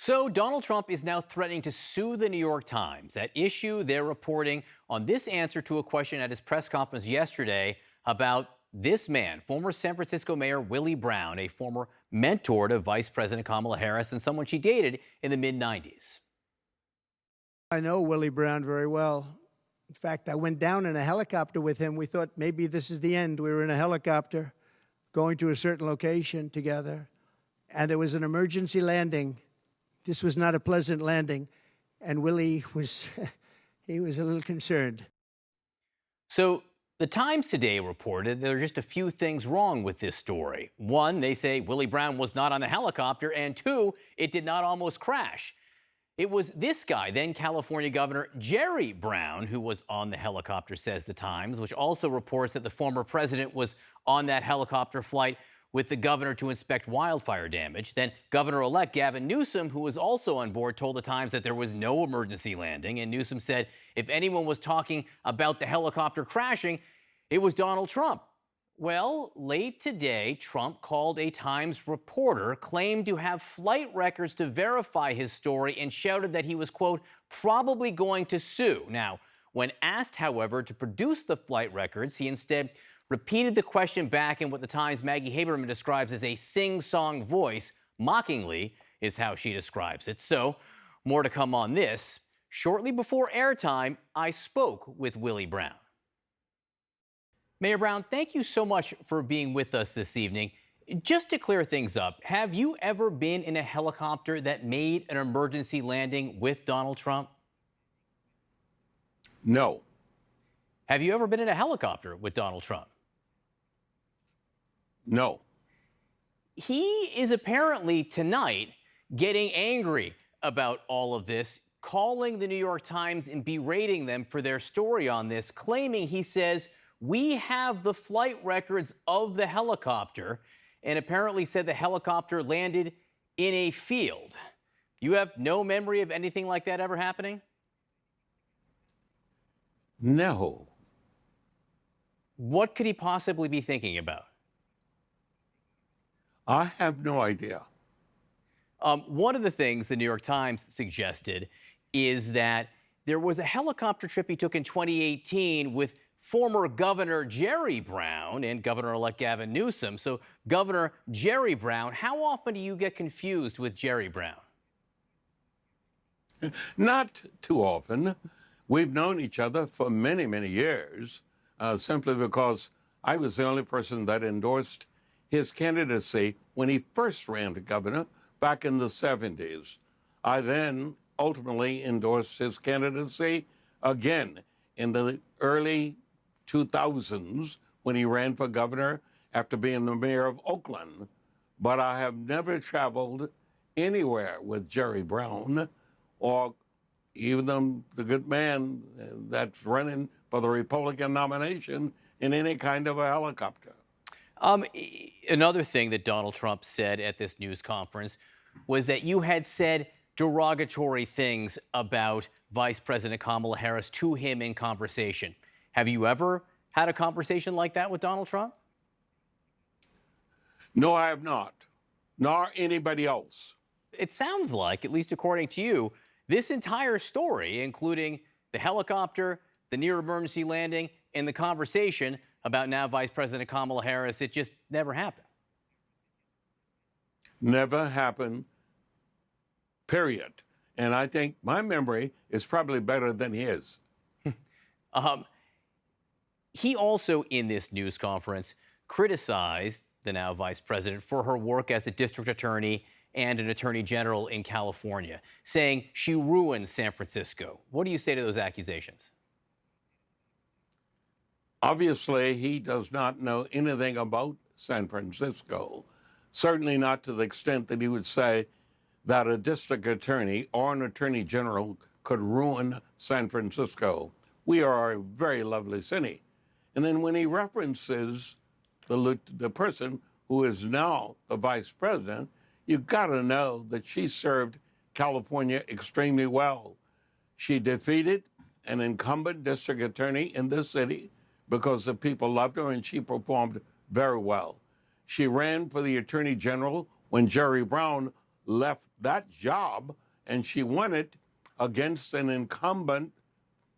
So Donald Trump is now threatening to sue the New York Times. At issue, they're reporting on this answer to a question at his press conference yesterday about this man, former San Francisco Mayor Willie Brown, a former mentor to Vice President Kamala Harris and someone she dated in the mid-90s. I know Willie Brown very well. In fact, I went down in a helicopter with him. We thought maybe this is the end. We were in a helicopter going to a certain location together, and there was an emergency landing. This was not a pleasant landing, and Willie was, he was a little concerned. So the Times today reported there are just a few things wrong with this story. One, they say Willie Brown was not on the helicopter, and two, it did not almost crash. It was this guy, then California Governor Jerry Brown, who was on the helicopter, says the Times, which also reports that the former president was on that helicopter flight with the governor to inspect wildfire damage. Then Governor-elect Gavin Newsom, who was also on board, told the Times that there was no emergency landing. And Newsom said if anyone was talking about the helicopter crashing, it was Donald Trump. Well, late today, Trump called a Times reporter, claimed to have flight records to verify his story, and shouted that he was, quote, probably going to sue. Now, when asked, however, to produce the flight records, he instead repeated the question back in what the Times' Maggie Haberman describes as a sing-song voice. Mockingly is how she describes it. So, more to come on this. Shortly before airtime, I spoke with Willie Brown. Mayor Brown, thank you so much for being with us this evening. Just to clear things up, have you ever been in a helicopter that made an emergency landing with Donald Trump? No. Have you ever been in a helicopter with Donald Trump? No. He is apparently tonight getting angry about all of this, calling the New York Times and berating them for their story on this, claiming, he says, we have the flight records of the helicopter, and apparently said the helicopter landed in a field. You have no memory of anything like that ever happening? No. What could he possibly be thinking about? I have no idea. One of the things the New York Times suggested is that there was a helicopter trip he took in 2018 with former Governor Jerry Brown and Governor-elect Gavin Newsom. So, Governor Jerry Brown, how often do you get confused with Jerry Brown? Not too often. We've known each other for many, many years, simply because I was the only person that endorsed his candidacy when he first ran for governor back in the 70s. I then ultimately endorsed his candidacy again in the early 2000s when he ran for governor after being the mayor of Oakland. But I have never traveled anywhere with Jerry Brown or even the good man that's running for the Republican nomination in any kind of a helicopter. Another thing that Donald Trump said at this news conference was that you had said derogatory things about Vice President Kamala Harris to him in conversation. Have you ever had a conversation like that with Donald Trump? No, I have not, nor anybody else. It sounds like, at least according to you, this entire story, including the helicopter, the near emergency landing, and the conversation about now Vice President Kamala Harris, it just never happened. Never happened, period. And I think my memory is probably better than his. He also, in this news conference, criticized the now vice president for her work as a district attorney and an attorney general in California, saying she ruined San Francisco. What do you say to those accusations? Obviously, he does not know anything about San Francisco, certainly not to the extent that he would say that a district attorney or an attorney general could ruin San Francisco. We are a very lovely city. And then when he references the person who is now the vice president, you've got to know that she served California extremely well. She defeated an incumbent district attorney in this city because the people loved her, and she performed very well. She ran for the attorney general when Jerry Brown left that job, and she won it against an incumbent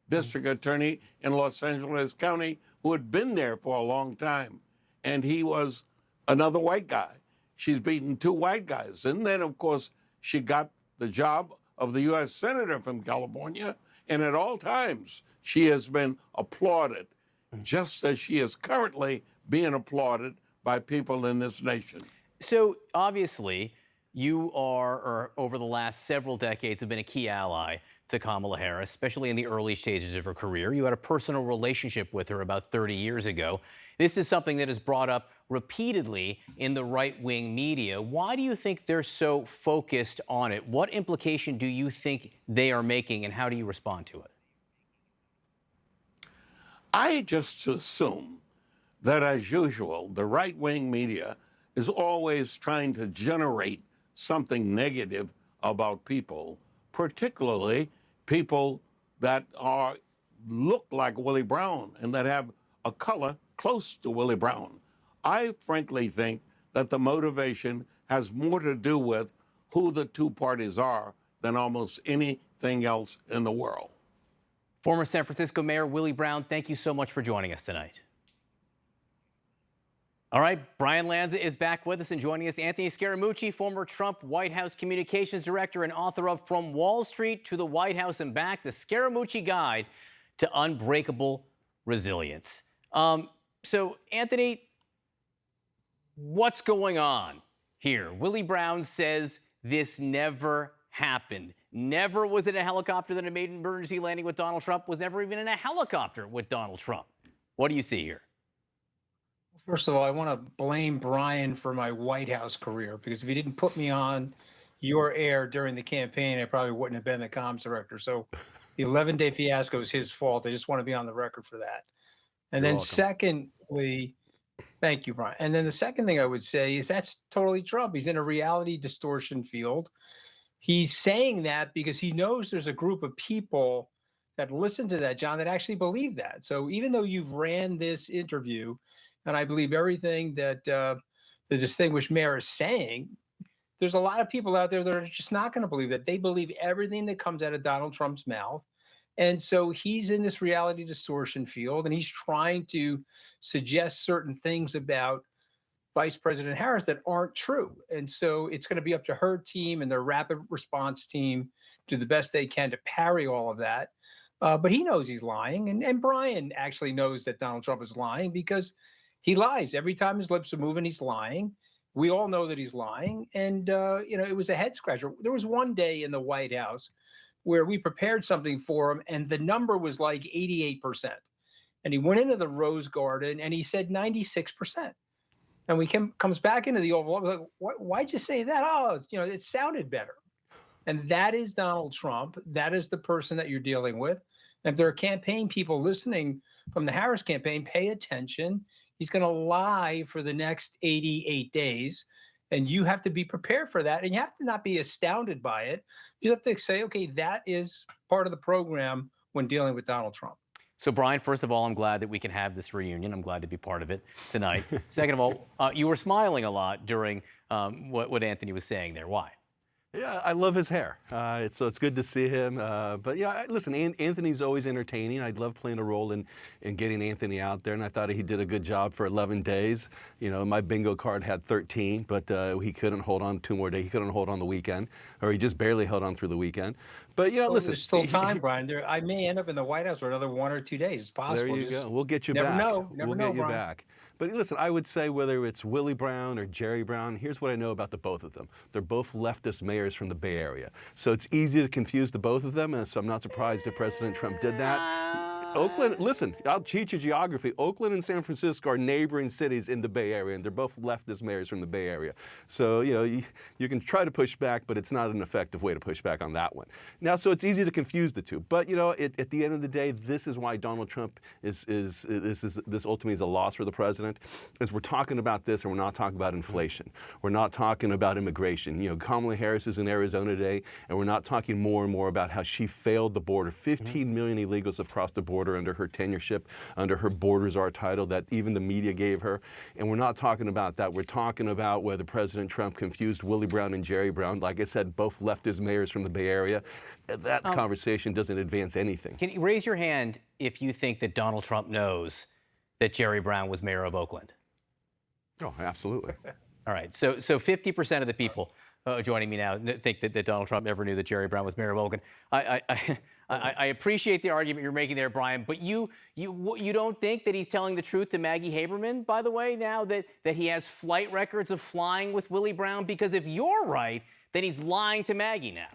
district attorney in Los Angeles County who had been there for a long time, and he was another white guy. She's beaten two white guys. And then, of course, she got the job of the U.S. Senator from California, and at all times she has been applauded, just as she is currently being applauded by people in this nation. So obviously, you are, or over the last several decades, have been a key ally to Kamala Harris, especially in the early stages of her career. You had a personal relationship with her about 30 years ago. This is something that is brought up repeatedly in the right-wing media. Why do you think they're so focused on it? What implication do you think they are making, and how do you respond to it? I just assume that, as usual, the right-wing media is always trying to generate something negative about people, particularly people that look like Willie Brown and that have a color close to Willie Brown. I frankly think that the motivation has more to do with who the two parties are than almost anything else in the world. Former San Francisco Mayor Willie Brown, thank you so much for joining us tonight. All right, Brian Lanza is back with us, and joining us, Anthony Scaramucci, former Trump White House communications director and author of From Wall Street to the White House and Back, the Scaramucci Guide to Unbreakable Resilience. So, Anthony, what's going on here? Willie Brown says this never happened. Never was it a helicopter that made an emergency landing with Donald Trump, was never even in a helicopter with Donald Trump. What do you see here? First of all, I want to blame Brian for my White House career, because if he didn't put me on your air during the campaign, I probably wouldn't have been the comms director. So the 11-day fiasco is his fault. I just want to be on the record for that. And then secondly, thank you, Brian. And then the second thing I would say is that's totally Trump. He's in a reality distortion field. He's saying that because he knows there's a group of people that listen to that, John, that actually believe that. So even though you've ran this interview, and I believe everything that the distinguished mayor is saying, there's a lot of people out there that are just not going to believe that. They believe everything that comes out of Donald Trump's mouth. And so he's in this reality distortion field, and he's trying to suggest certain things about Vice President Harris that aren't true. And so it's going to be up to her team and their rapid response team to do the best they can to parry all of that. But he knows he's lying. And Brian actually knows that Donald Trump is lying, because he lies. Every time his lips are moving, he's lying. We all know that he's lying. And, it was a head scratcher. There was one day in the White House where we prepared something for him, and the number was like 88%. And he went into the Rose Garden and he said 96%. And we comes back into the Oval Office, like, why'd you say that? Oh, it sounded better. And that is Donald Trump. That is the person that you're dealing with. And if there are campaign people listening from the Harris campaign, pay attention. He's going to lie for the next 88 days. And you have to be prepared for that. And you have to not be astounded by it. You have to say, okay, that is part of the program when dealing with Donald Trump. So, Brian, first of all, I'm glad that we can have this reunion. I'm glad to be part of it tonight. Second of all, you were smiling a lot during what Anthony was saying there. Why? Yeah, I love his hair. So it's good to see him. But yeah, listen, Anthony's always entertaining. I love playing a role in getting Anthony out there, and I thought he did a good job for 11 days. My bingo card had 13, but he couldn't hold on 2 more days. He couldn't hold on the weekend, or he just barely held on through the weekend. But listen, there's still time, Brian. I may end up in the White House for another 1 or 2 days. It's possible. There you go. We'll get you never back. Know. Never we'll know, get you Brian. back. But listen, I would say whether it's Willie Brown or Jerry Brown, here's what I know about the both of them. They're both leftist mayors from the Bay Area. So it's easy to confuse the both of them, and so I'm not surprised if President Trump did that. Oakland, listen, I'll teach you geography. Oakland and San Francisco are neighboring cities in the Bay Area, and they're both leftist mayors from the Bay Area. So, you can try to push back, but it's not an effective way to push back on that one. Now, so it's easy to confuse the two. But, at the end of the day, this is why Donald Trump this ultimately is a loss for the president, is we're talking about this and we're not talking about inflation. We're not talking about immigration. Kamala Harris is in Arizona today, and we're not talking more and more about how she failed the border. 15 million illegals have crossed the border reporter under her tenureship, under her Borders Are title that even the media gave her. And we're not talking about that. We're talking about whether President Trump confused Willie Brown and Jerry Brown. Like I said, both leftist mayors from the Bay Area. That conversation doesn't advance anything. Can you raise your hand if you think that Donald Trump knows that Jerry Brown was mayor of Oakland? Oh, absolutely. All right. So 50% of the people joining me now think that Donald Trump never knew that Jerry Brown was mayor of Oakland. I appreciate the argument you're making there, Brian, but you don't think that he's telling the truth to Maggie Haberman, by the way, now that he has flight records of flying with Willie Brown? Because if you're right, then he's lying to Maggie now.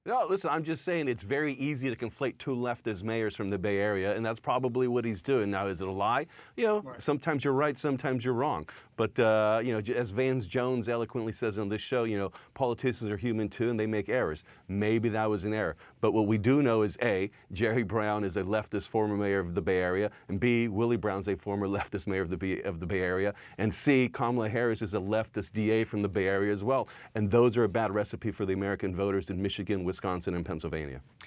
No, listen, I'm just saying it's very easy to conflate two leftist mayors from the Bay Area, and that's probably what he's doing. Now, is it a lie? You know, sometimes you're right, sometimes you're wrong. But, you know, as Vance Jones eloquently says on this show, you know, politicians are human too, and they make errors. Maybe that was an error. But what we do know is, A, Jerry Brown is a leftist former mayor of the Bay Area, and B, Willie Brown's a former leftist mayor of the Bay Area, and C, Kamala Harris is a leftist DA from the Bay Area as well. And those are a bad recipe for the American voters in Michigan, Wisconsin, and Pennsylvania.